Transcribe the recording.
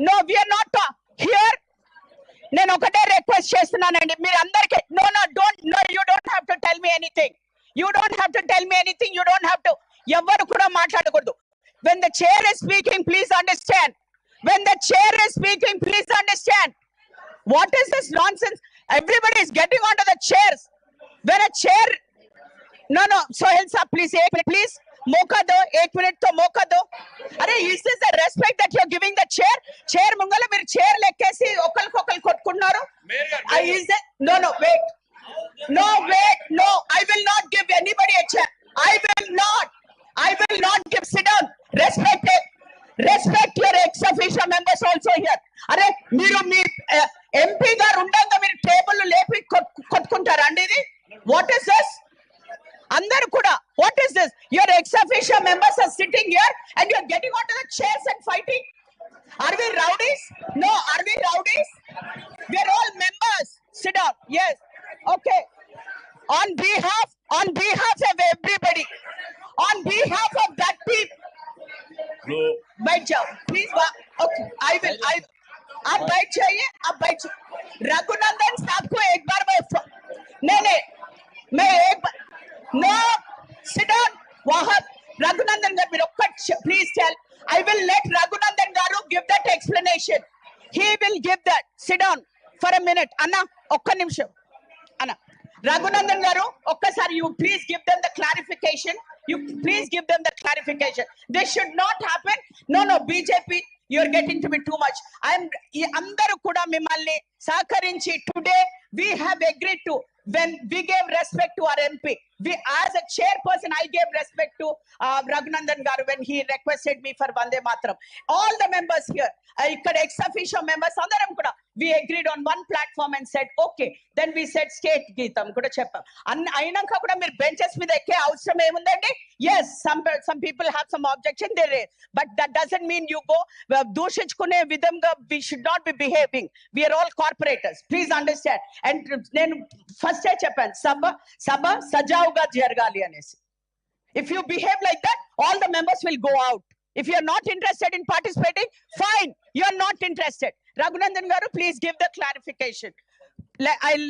No, we are not here. నేను ఒకటే request చేస్తున్నానండి మీరు అందరికి no you don't have to tell me anything you don't have to ఎవరు కూడా మాట్లాడకూడదు. when the chair is speaking please understand what is this nonsense. Everybody is getting onto the chairs when a chair. No Sohail sir, please मौका दो, 1 minute तो मौका दो. अरे is this the respect that you are giving the chair ముంగల మీరు chair లెక్కేసి ఒకరికొకరు కొట్టుకున్నారు. No, I will not give anybody a chair. I will not give. Sit down. Respect your ex officio members also here. అరే మీరు మీ MP గారు ఉండగా మీరు table లేపి కొట్టుకుంటారా అండి ఇది? What is this? అందరూ కూడా what is this? Your ex officio members are sitting here and you are getting onto the chairs and fighting. Are we rowdies? No, are we rowdies? We are all members. Sit down. Yes. Okay. On behalf of everybody, on behalf of that people, बैठ जाओ please. Okay, I will. आप बैठ जाइए. रघुनंदन साहब को एक बार मैं एक बार no sit down. वहाँ रघुनंदन गारू మీరు please tell. I will let Raghunandan garu give that explanation. He will give that. Sit down for a minute. Anna ఒక్క నిమిషం. Anna Raghunandan garu ఒక్కసారి you please give them the clarification. This should not happen. No BJP, you are getting to be too much. అందరూ కూడా మిమ్మల్ని సహకరించి today we have agreed to, when we gave respect to our MP, we as a chairperson I gave respect to Raghunandan garu when he requested me for Vande Mataram. All the members here, ikkada ex officio members andaram kuda we agreed on one platform and said okay. Then we said state geetam kuda cheppam. Ainanka kuda meer benches మీద ఎక్కే అవసరం ఏముందండి? Yes, some people have some objection there, but that doesn't mean you go దూషించుకునే విధంగా we should not be behaving. We are all corporators, please understand. And నేను first చెప్పాను సభ సజావుగా జరగాలి అనేసి. If you behave like that, all the members will go out. If you are not interested in participating, fine, you are not interested. Raghunandan garu, please give the clarification. I'll